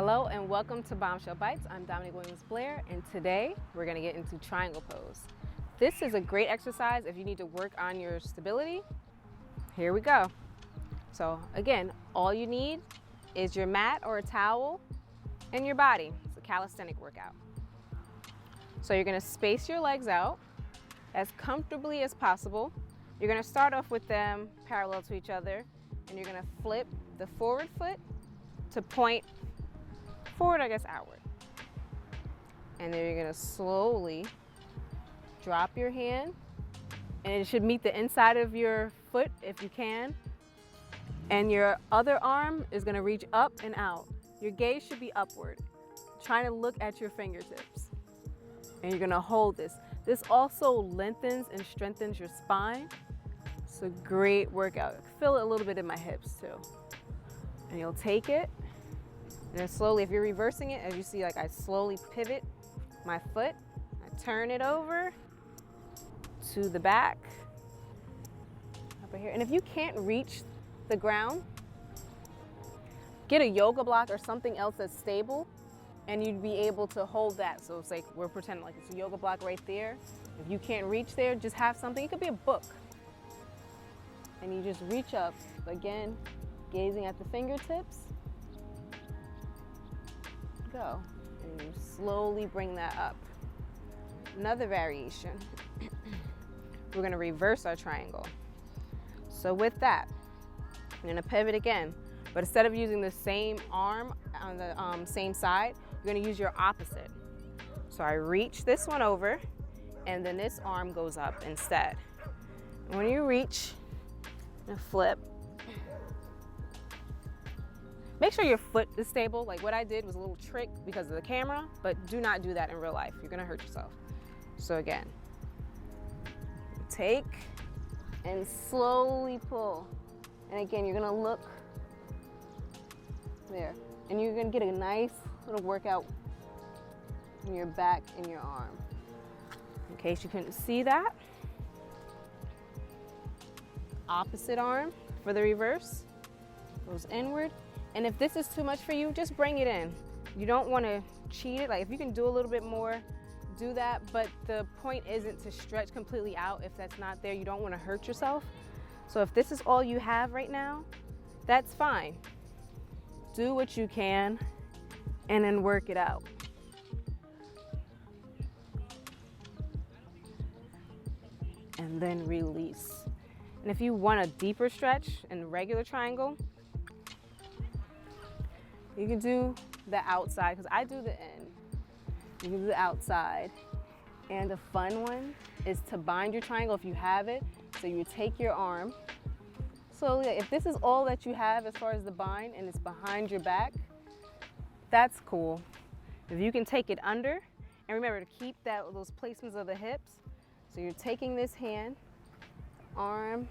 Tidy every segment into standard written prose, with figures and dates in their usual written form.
Hello and welcome to Bombshell Bytes. I'm Dominiqué Williams-Blair, and today we're going to get into triangle pose. This is a great exercise if you need to work on your stability. Here we go. So again, all you need is your mat or a towel and your body. It's a calisthenic workout. So you're going to space your legs out as comfortably as possible. You're going to start off with them parallel to each other, and you're going to flip the forward foot to point forward, outward. And then you're going to slowly drop your hand, and it should meet the inside of your foot if you can. And your other arm is going to reach up and out. Your gaze should be upward, trying to look at your fingertips. And you're going to hold this. This also lengthens and strengthens your spine. It's a great workout. I feel it a little bit in my hips too. And you'll take it, and then slowly, if you're reversing it, as you see, like I slowly pivot my foot, I turn it over to the back, up here. And if you can't reach the ground, get a yoga block or something else that's stable, and you'd be able to hold that. So it's like, we're pretending like it's a yoga block right there. If you can't reach there, just have something. It could be a book. And you just reach up, again, gazing at the fingertips. Go, and you slowly bring that up. Another variation. We're going to reverse our triangle. So with that, I'm going to pivot again, but instead of using the same arm on the same side, you're going to use your opposite. So I reach this one over, and then this arm goes up instead. And when you reach and flip, make sure your foot is stable. Like what I did was a little trick because of the camera, but do not do that in real life. You're gonna hurt yourself. So again, take and slowly pull. And again, you're gonna look there. And you're gonna get a nice little workout in your back and your arm. In case you couldn't see that. Opposite arm for the reverse, goes inward. And if this is too much for you, just bring it in. You don't want to cheat it. Like if you can do a little bit more, do that. But the point isn't to stretch completely out. If that's not there, you don't want to hurt yourself. So if this is all you have right now, that's fine. Do what you can and then work it out. And then release. And if you want a deeper stretch in regular triangle, you can do the outside, because I do the in. You can do the outside. And the fun one is to bind your triangle if you have it. So you take your arm. So if this is all that you have as far as the bind and it's behind your back, that's cool. If you can take it under, and remember to keep those placements of the hips. So you're taking this hand, arm,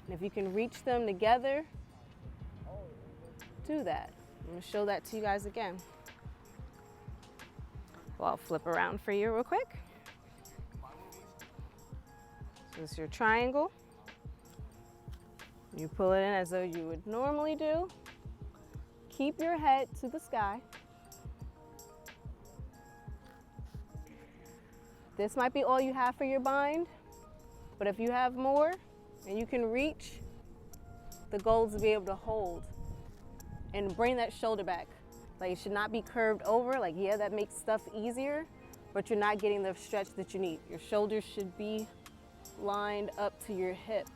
and if you can reach them together, do that. I'm going to show that to you guys again. Well, I'll flip around for you real quick. So this is your triangle. You pull it in as though you would normally do. Keep your head to the sky. This might be all you have for your bind, but if you have more and you can reach, the goal is to be able to hold and bring that shoulder back. Like it should not be curved over. Like, yeah, that makes stuff easier, but you're not getting the stretch that you need. Your shoulders should be lined up to your hip.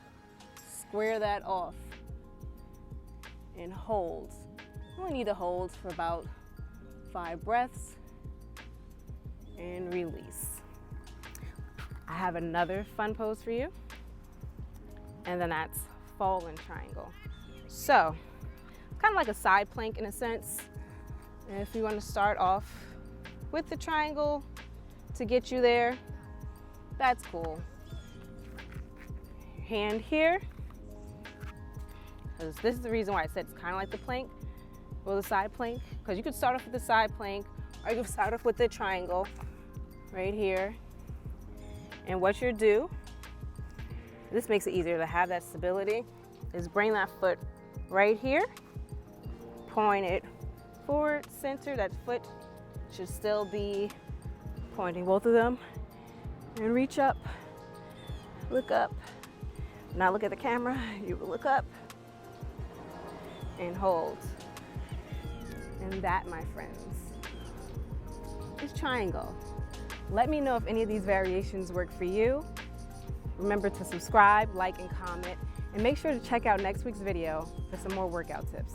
Square that off and hold. You only need to hold for about 5 breaths and release. I have another fun pose for you, and then that's fallen triangle. So, kind of like a side plank in a sense. And if you want to start off with the triangle to get you there, that's cool. Hand here, because this is the reason why I said it's kind of like the plank or the side plank, because you could start off with the side plank or you could start off with the triangle right here. And what you do, this makes it easier to have that stability, is bring that foot right here, point it forward, center. That foot should still be pointing, both of them. And reach up, look up. Now look at the camera, you will look up and hold. And that, my friends, is triangle. Let me know if any of these variations work for you. Remember to subscribe, like, and comment, and make sure to check out next week's video for some more workout tips.